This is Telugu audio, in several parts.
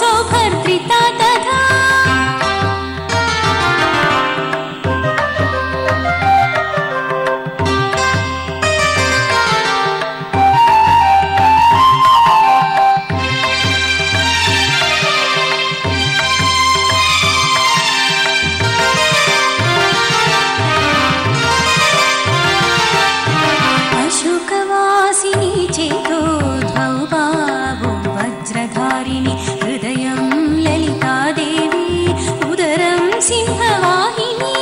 सौभर्त्रिता तथा अशोकवासिनी चेदो भवबाबो वज्रधारिणि हृदयं ललिता देवी उदरं सिंहवाहिनी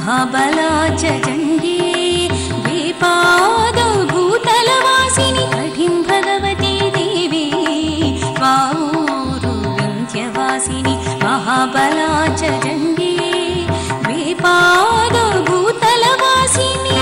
महाबला च चण्डी द्विपादौ भूतलवासिनि कठिं भगवती देवी पाऊरु विन्ध्यवासिनि महाबला च चण्डी द्विपादौ भूतलवासिनि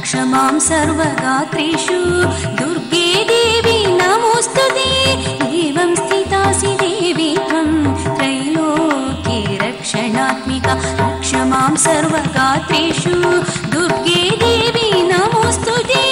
रक्ष मां सर्वगात्रेषु दुर्गे देवी नमोस्तुते एवं स्थितासि देवी त्वं त्रैलोक्ये रक्षणात्मिका रक्ष मां सर्वगात्रेषु दुर्गे देवी नमोस्तुते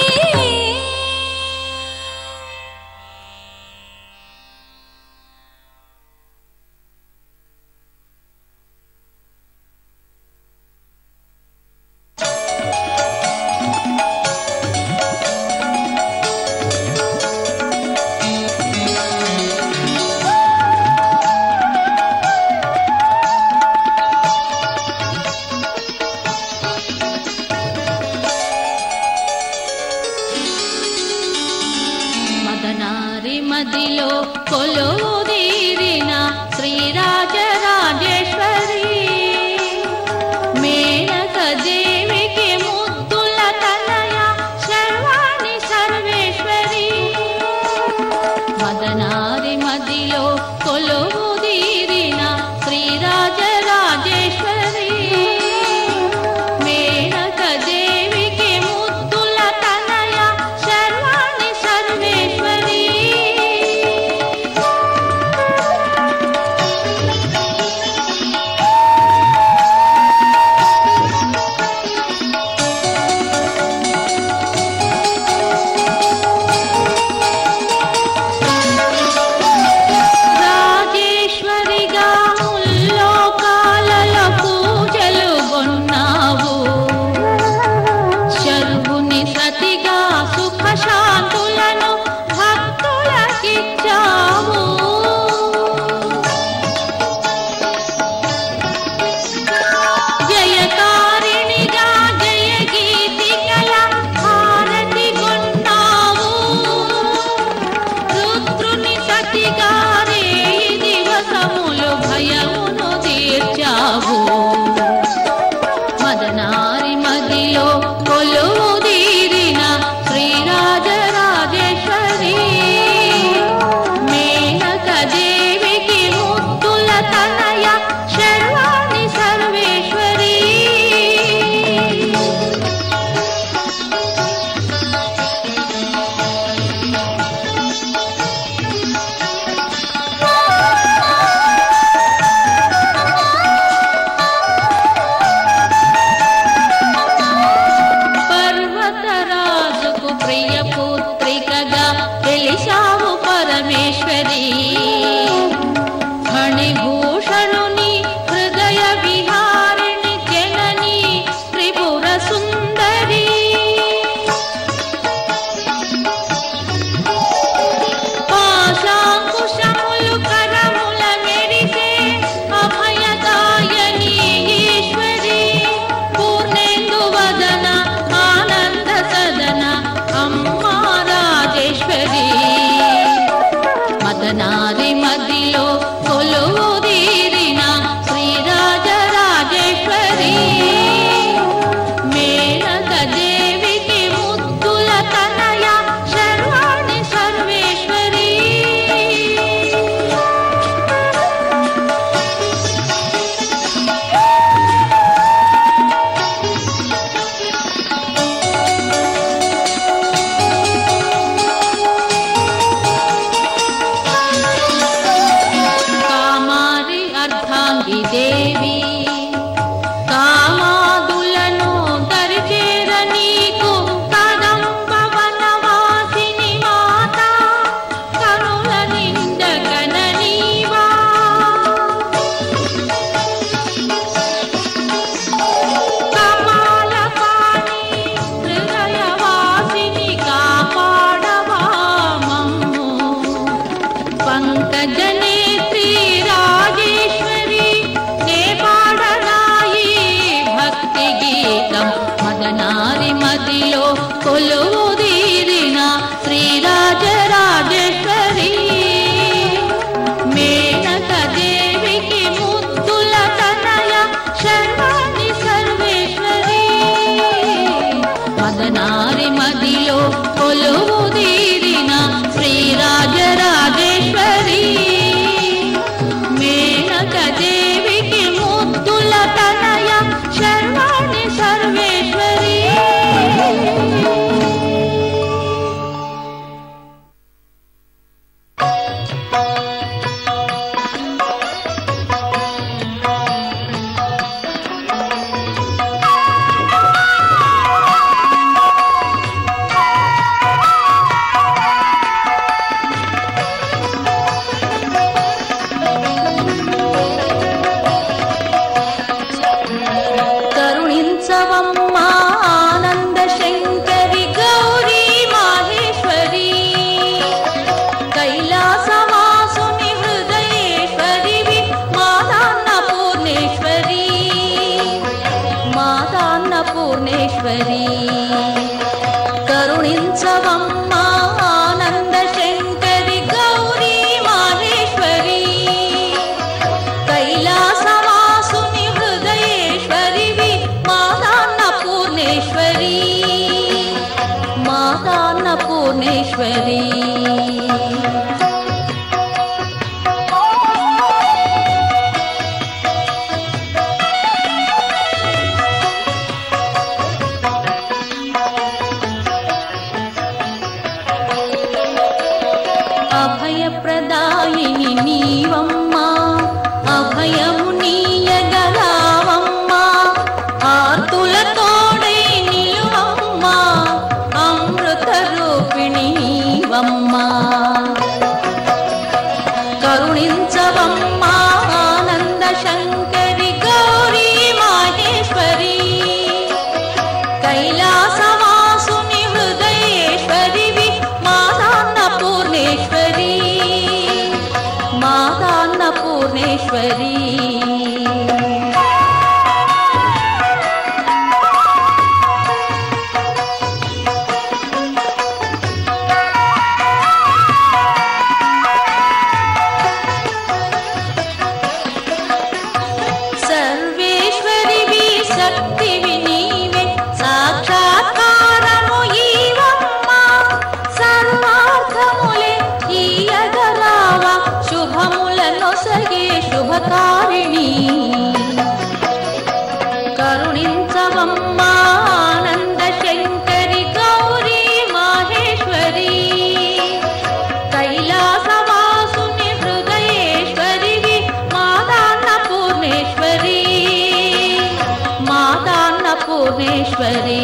కొలువుదీరిన శ్రీరాజరాజేశ్వరి మేనక దేవికి ముద్దుల తనయ శర్వాణి సర్వేశ్వరి మదనారి మదిలో కొలువుదీరిన శ్రీరాజరాజేశ్వరి మేనక దేవికి ముద్దుల తనయ శర్వాణి సర్వేశ్వరి కరుణించవమ్మా ఆనంద శంకరి గౌరీ మాహేశ్వరి కైలాసవాసుని హృదయేశ్వరివి మాతాన్నపూర్ణేశ్వరి మాతాన్నపూర్ణేశ్వరి అభయప్రదాయిని నీవమ్మా అభయము నీయగలావమ్మా ఆర్తుల తోడై నిలువమ్మా అమృత రూపిణి నీవమ్మా కరుణించవమ్మా ఆనంద శంకరి గౌరీ మాహేశ్వరి కైలాసవాసుని హృదయేశ్వరివి మాతాన్నపూర్ణేశ్వరి మాతాన్నపూర్ణేశ్వరి సర్వేశ్వరివి శక్తివి నీవే సాక్షాత్కారము ఈవమ్మా సర్వార్థములే ఈయగలావా శుభములనొసగే శుభకారిణి కరుణించవమ్మా ఆనంద శంకరి గౌరీ మాహేశ్వరి కైలాసవాసుని హృదయేశ్వరివి మాతాన్నపూర్ణేశ్వరి మాతాన్నపూర్ణేశ్వరి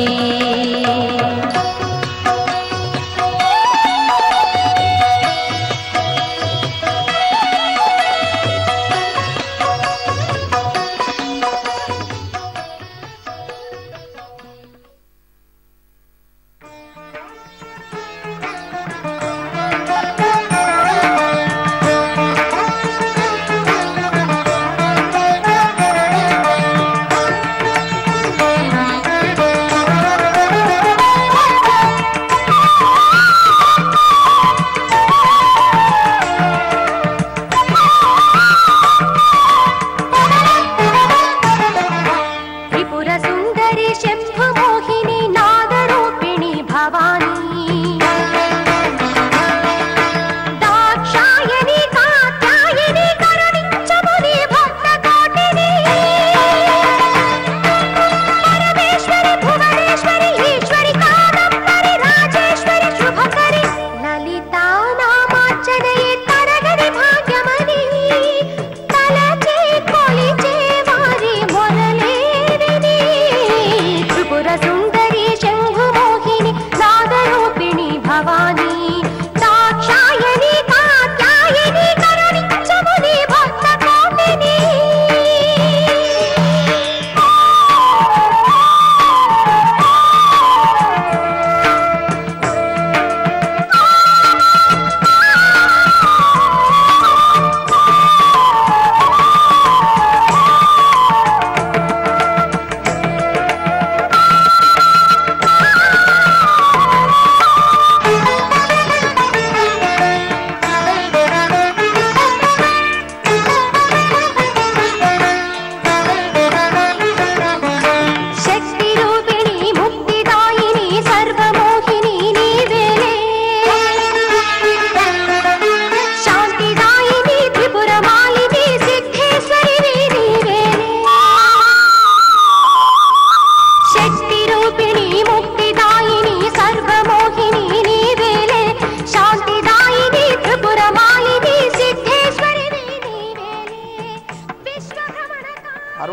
సుందరి శంభు మోహిని నాదరూపిణి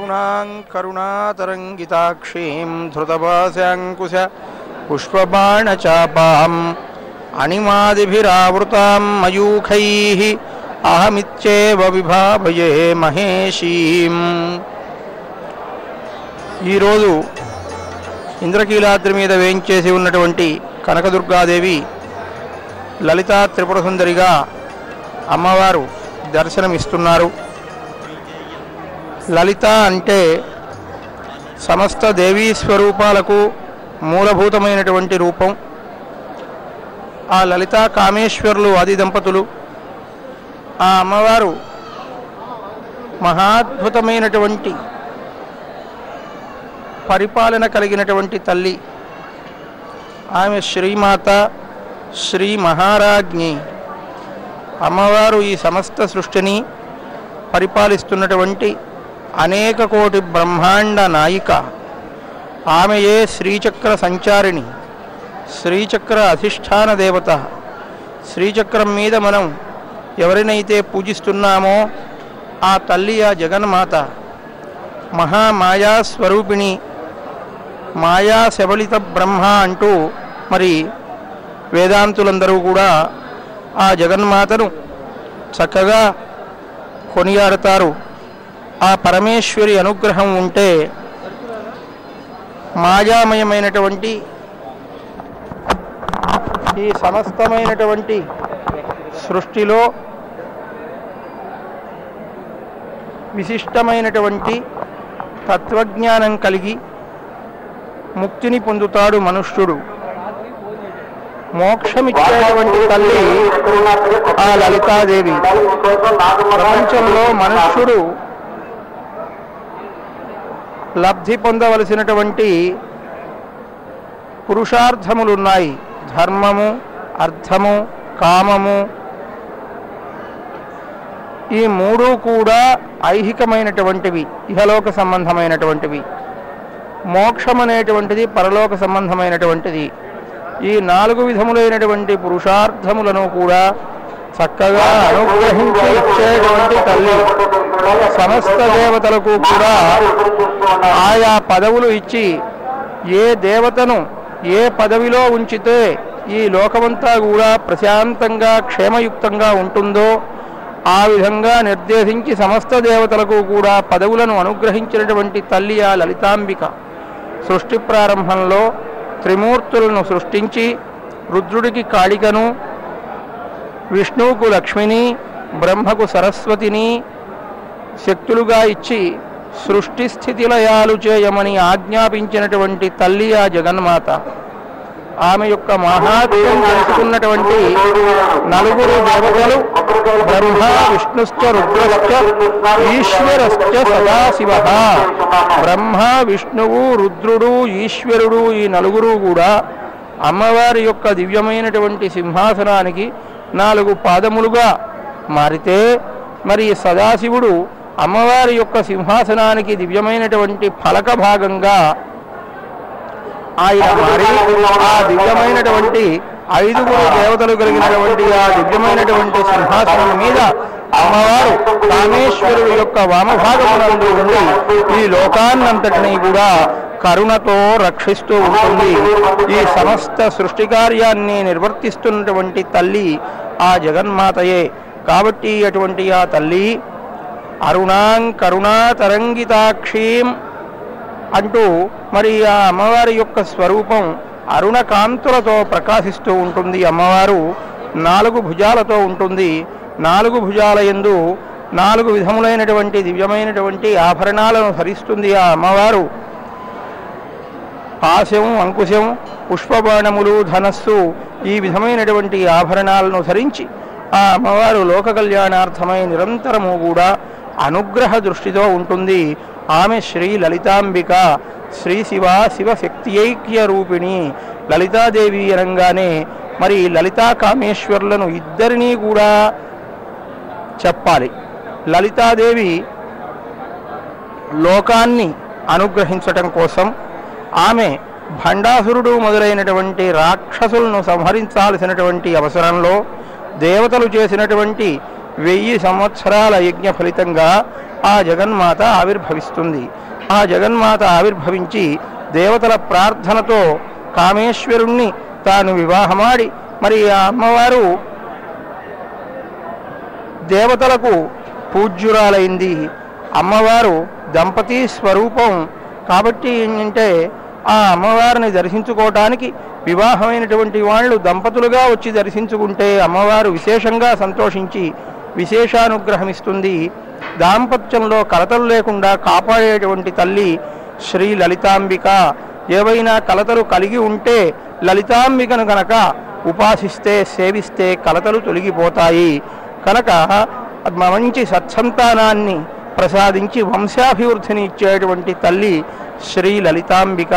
అరుణాం కరుణాతరంగితాక్షీం ధృతపాశాంకుశ పుష్పబాణచాపాం అణిమాదిభిరావృతాం మయూఖైః అహమిత్యేవ విభావయే మహేషీం. ఈరోజు ఇంద్రకీలాద్రి మీద వేయించేసి ఉన్నటువంటి కనకదుర్గాదేవి లలితా త్రిపుర సుందరిగా అమ్మవారు దర్శనమిస్తున్నారు. లలిత అంటే సమస్త దేవీ స్వరూపాలకు మూలభూతమైనటువంటి రూపం. ఆ లలితా కామేశ్వరులు ఆది దంపతులు. ఆ అమ్మవారు మహాద్భుతమైనటువంటి పరిపాలన కలిగినటువంటి తల్లి. ఆమె శ్రీమాత, శ్రీ మహారాజ్ఞి. అమ్మవారు ఈ సమస్త సృష్టిని పరిపాలిస్తున్నటువంటి అనేక కోటి బ్రహ్మాండ నాయిక. ఆమెయే శ్రీచక్ర సంచారిణి, శ్రీచక్ర అధిష్టాన దేవత. శ్రీచక్రం మీద మనం ఎవరినైతే పూజిస్తున్నామో ఆ తల్లి, ఆ జగన్మాత మహామాయా స్వరూపిణి, మాయా శబలిత బ్రహ్మ అంటూ మరి వేదాంతులందరూ కూడా ఆ జగన్మాతను చక్కగా కొనియాడతారు. ఆ పరమేశ్వరి అనుగ్రహం ఉంటే మాయామయమైనటువంటి ఈ సమస్తమైనటువంటి సృష్టిలో విశిష్టమైనటువంటి తత్వజ్ఞానం కలిగి ముక్తిని పొందుతాడు మనుష్యుడు. మోక్షమిచ్చేటువంటి తల్లి ఆ లలితాదేవి. ప్రపంచంలో మనుష్యుడు లబ్ధి పొందవలసినటువంటి పురుషార్థములున్నాయి. ధర్మము, అర్థము, కామము. ఈ మూడు కూడా ఐహికమైనటువంటివి, ఇహలోక సంబంధమైనటువంటివి. మోక్షం అనేటువంటిది పరలోక సంబంధమైనటువంటిది. ఈ 4 విధములైనటువంటి పురుషార్థములను కూడా చక్కగా అనుగ్రహించి ఇచ్చేటువంటి తల్లి. సమస్త దేవతలకు కూడా ఆయా పదవులు ఇచ్చి ఏ దేవతను ఏ పదవిలో ఉంచితే ఈ లోకమంతా కూడా ప్రశాంతంగా క్షేమయుక్తంగా ఉంటుందో ఆ విధంగా నిర్దేశించి సమస్త దేవతలకు కూడా పదవులను అనుగ్రహించినటువంటి తల్లి ఆ లలితాంబిక. సృష్టి ప్రారంభంలో త్రిమూర్తులను సృష్టించి రుద్రుడికి కాళికను, విష్ణువుకు లక్ష్మిని, బ్రహ్మకు సరస్వతిని శక్తులుగా ఇచ్చి సృష్టి స్థితి లయాలు చేయమని ఆజ్ఞాపించినటువంటి తల్లి ఆ జగన్మాత. ఆమె యొక్క మహాత్మ్యం తెలుసుకున్నటువంటి 4 దేవతలు బ్రహ్మ, విష్ణుశ్చ రుద్రశ్చ ఈశ్వరశ్చ సదాశివ. బ్రహ్మ, విష్ణువు, రుద్రుడు, ఈశ్వరుడు ఈ 4 కూడా అమ్మవారి యొక్క దివ్యమైనటువంటి సింహాసనానికి 4 పాదములుగా మారితే మరి సదాశివుడు అమ్మవారి యొక్క సింహాసనానికి దివ్యమైనటువంటి ఫలక భాగంగా ఆయన మారి ఆ దివ్యమైనటువంటి 5 దేవతలు కలిగినటువంటి ఆ దివ్యమైనటువంటి సింహాసనం మీద అమ్మవారు కామేశ్వరుడు యొక్క వామభాగమునందు ఉండి ఈ లోకాన్నంతటినీ కూడా కరుణతో రక్షిస్తూ ఉంటుంది. ఈ సమస్త సృష్టి కార్యాన్ని నిర్వర్తిస్తున్నటువంటి తల్లి ఆ జగన్మాతయే. కాబట్టి అటువంటి ఆ తల్లి అరుణాం కరుణాతరంగితాక్షీం అంటూ మరి ఆ అమ్మవారి యొక్క స్వరూపం అరుణకాంతులతో ప్రకాశిస్తూ ఉంటుంది. అమ్మవారు 4 భుజాలతో ఉంటుంది. 4 భుజాల యందు 4 విధములైనటువంటి దివ్యమైనటువంటి ఆభరణాలను ధరిస్తుంది ఆ అమ్మవారు. పాశం, అంకుశం, పుష్పబాణములు, ధనస్సు ఈ విధమైనటువంటి ఆభరణాలను ధరించి ఆ అమ్మవారు లోక కళ్యాణార్థమై నిరంతరము కూడా అనుగ్రహ దృష్టితో ఉంటుంది. ఆమె శ్రీ లలితాంబిక, శ్రీ శివ శివశక్తి ఐక్య రూపిణి. లలితాదేవి అనగానే మరి లలితా కామేశ్వరులను ఇద్దరినీ కూడా చెప్పాలి. లలితాదేవి లోకాన్ని అనుగ్రహించటం కోసం ఆమె భండాసురుడు మొదలైనటువంటి రాక్షసులను సంహరించాల్సినటువంటి అవసరంలో దేవతలు చేసినటువంటి 1000 సంవత్సరాల యజ్ఞ ఫలితంగా ఆ జగన్మాత ఆవిర్భవిస్తుంది. ఆ జగన్మాత ఆవిర్భవించి దేవతల ప్రార్థనతో కామేశ్వరుణ్ణి తాను వివాహమాడి మరి ఆ అమ్మవారు దేవతలకు పూజ్యురాలైంది. అమ్మవారు దంపతి స్వరూపం కాబట్టి ఏంటంటే ఆ అమ్మవారిని దర్శించుకోవటానికి వివాహమైనటువంటి వాళ్ళు దంపతులుగా వచ్చి దర్శించుకుంటే అమ్మవారు విశేషంగా సంతోషించి విశేషానుగ్రహమిస్తుంది. దాంపత్యంలో కలతలు లేకుండా కాపాడేటువంటి తల్లి శ్రీ లలితాంబిక. ఏవైనా కలతలు కలిగి ఉంటే లలితాంబికను గనక ఉపాసిస్తే సేవిస్తే కలతలు తొలగిపోతాయి. కనుక మంచి సత్సంతానాన్ని ప్రసాదించి వంశాభివృద్ధిని ఇచ్చేటువంటి తల్లి శ్రీ లలితాంబిక.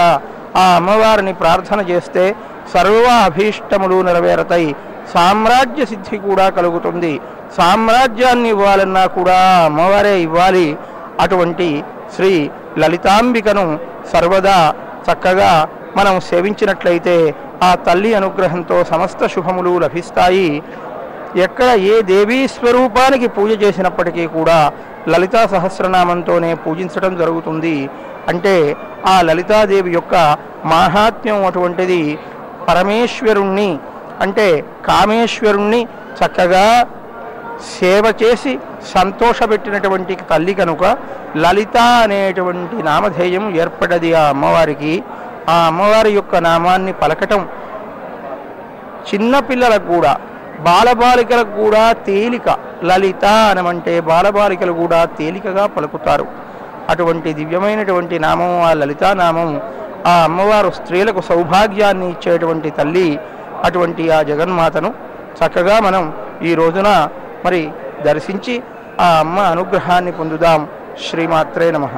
ఆ అమ్మవారిని ప్రార్థన చేస్తే సర్వ అభీష్టములు నెరవేరతాయి. సామ్రాజ్య సిద్ధి కూడా కలుగుతుంది. సామ్రాజ్యాన్ని ఇవ్వాలన్నా కూడా అమ్మవారే ఇవ్వాలి. అటువంటి శ్రీ లలితాంబికను సర్వదా చక్కగా మనం సేవించినట్లయితే ఆ తల్లి అనుగ్రహంతో సమస్త శుభములు లభిస్తాయి. ఎక్కడ ఏ దేవీ స్వరూపానికి పూజ చేసినప్పటికీ కూడా లలితా సహస్రనామంతోనే పూజించడం జరుగుతుంది. అంటే ఆ లలితాదేవి యొక్క మాహాత్మ్యం అటువంటిది. పరమేశ్వరుణ్ణి అంటే కామేశ్వరుణ్ణి చక్కగా సేవ చేసి సంతోషపెట్టినటువంటి తల్లి కనుక లలిత అనేటువంటి నామధేయం ఏర్పడ్డది ఆ అమ్మవారికి. ఆ అమ్మవారి యొక్క నామాన్ని పలకటం చిన్నపిల్లలకు కూడా బాలబాలికలకు కూడా తేలిక. లలిత అనమంటే బాలబాలికలు కూడా తేలికగా పలుకుతారు. అటువంటి దివ్యమైనటువంటి నామం ఆ లలితా నామం. ఆ అమ్మవారు స్త్రీలకు సౌభాగ్యాన్ని ఇచ్చేటువంటి తల్లి. అటువంటి ఆ జగన్మాతను చక్కగా మనం ఈ రోజున మరి దర్శించి ఆ అమ్మ అనుగ్రహాన్ని పొందుదాం. శ్రీమాత్రే నమః.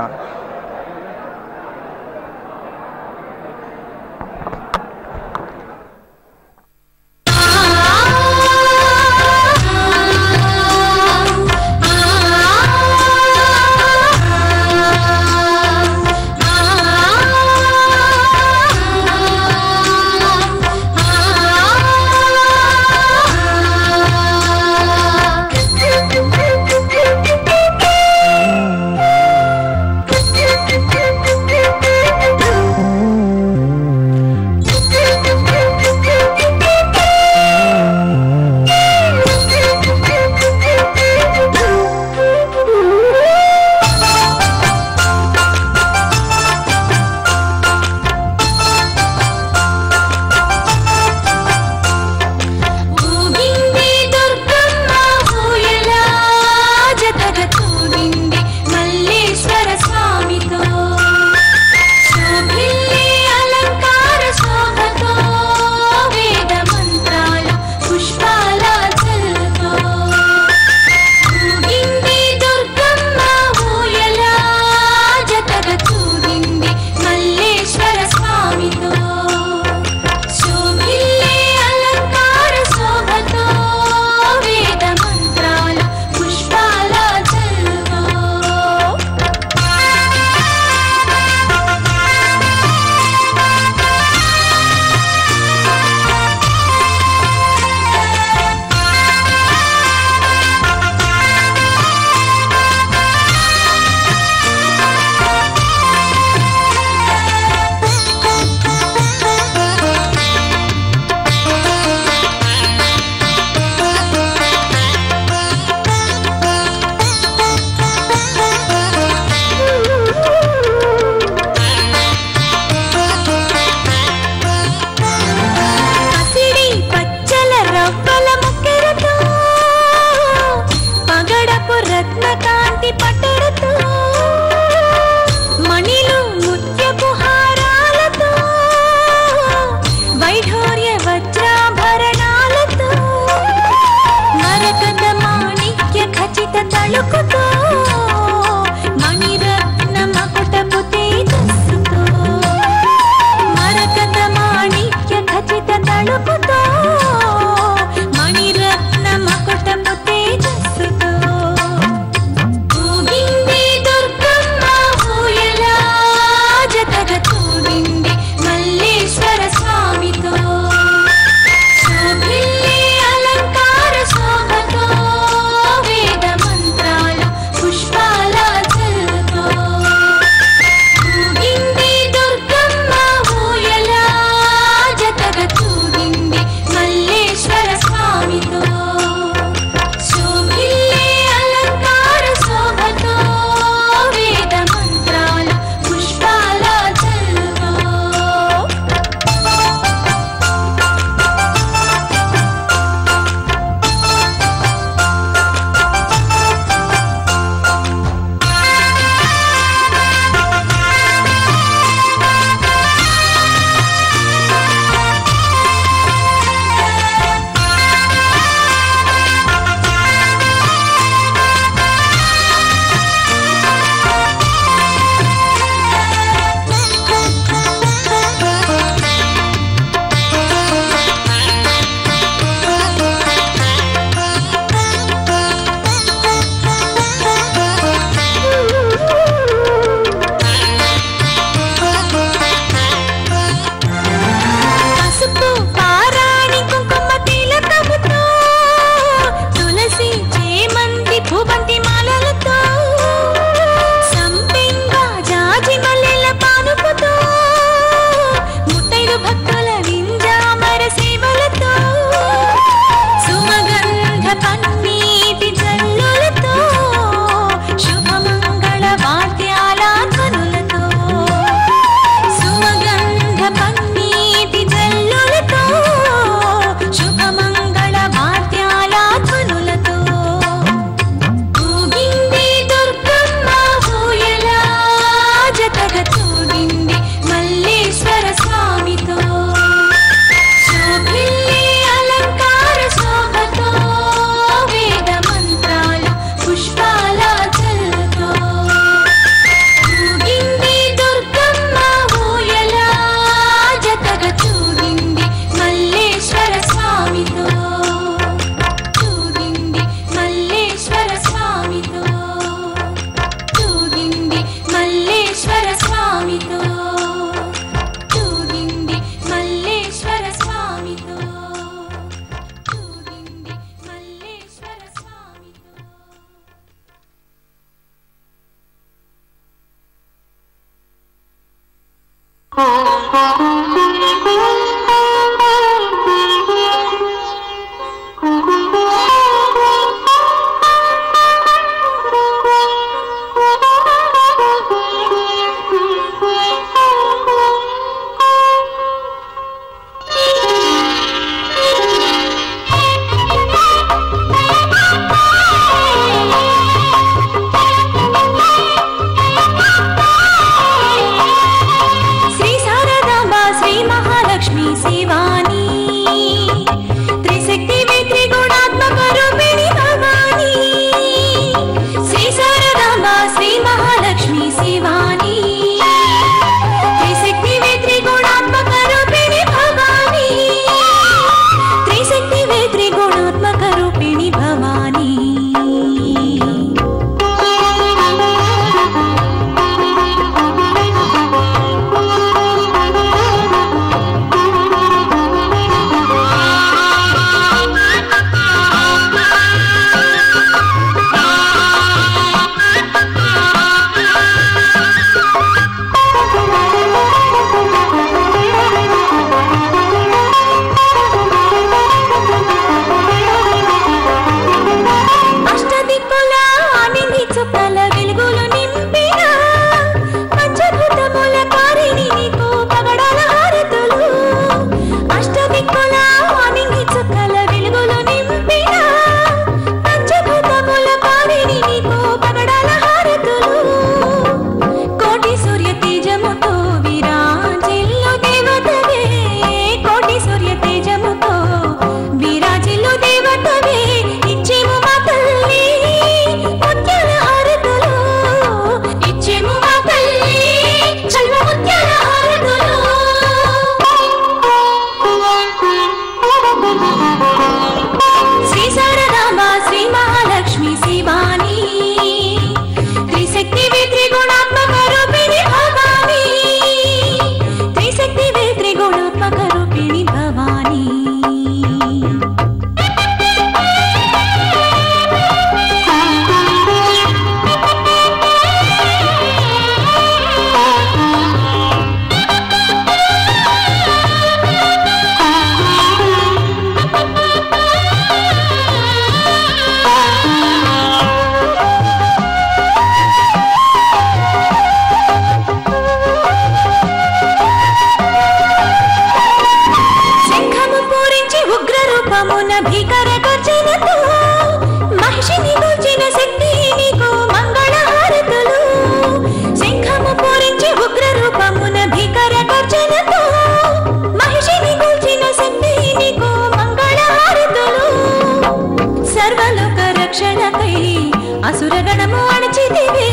असुरगणमु अणचितिवे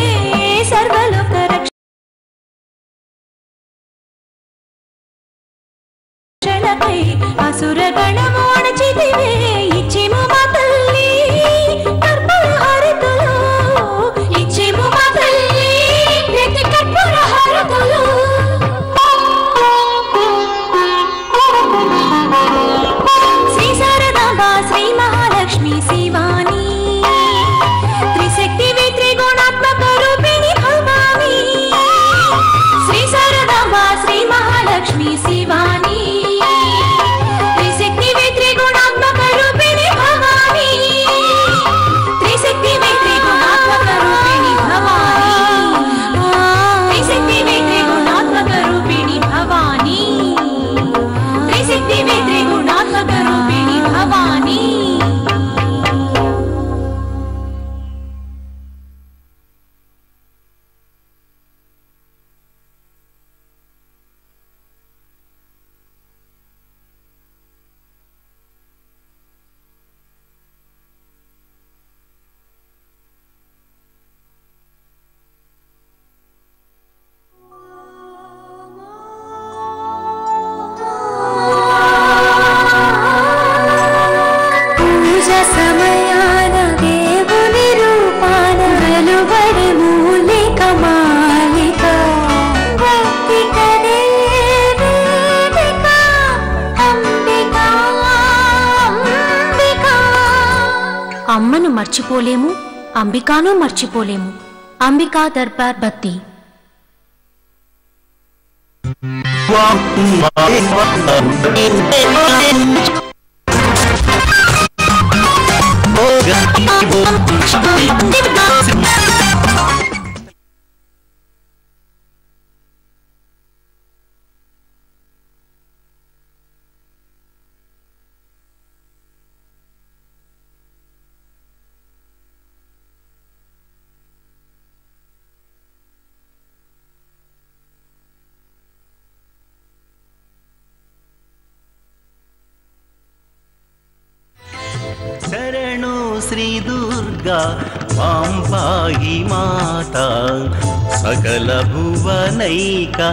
सर्वलोक रक्षणकै असुरगणमु अणचितिवे इच्चेमु मा तल्ली कर्पूर हारतुलु इच्चेमु मा तल्ली प्रति कर्पूर हारतुलु श्री शारदांबा श्री महालक्ष्मी शिवानी लक्ष्मी शिवानी त्रिशक्ति वे त्रिगुणात्मक रूपिणी भवानी त्रिशक्ति वे त्रिगुणात्मक रूपिणी भवानी त्रिशक्ति वे त्रिगुणात्मक रूपिणी भवानी त्रिशक्ति वे त्रिगुणात्मक रूपिणी भवानी అమ్మను మర్చిపోలేము అంబికాను మర్చిపోలేము అంబికా దర్బార్ భక్తి शरणो श्री दुर्गा मां पाहि माता सकल भुवनैका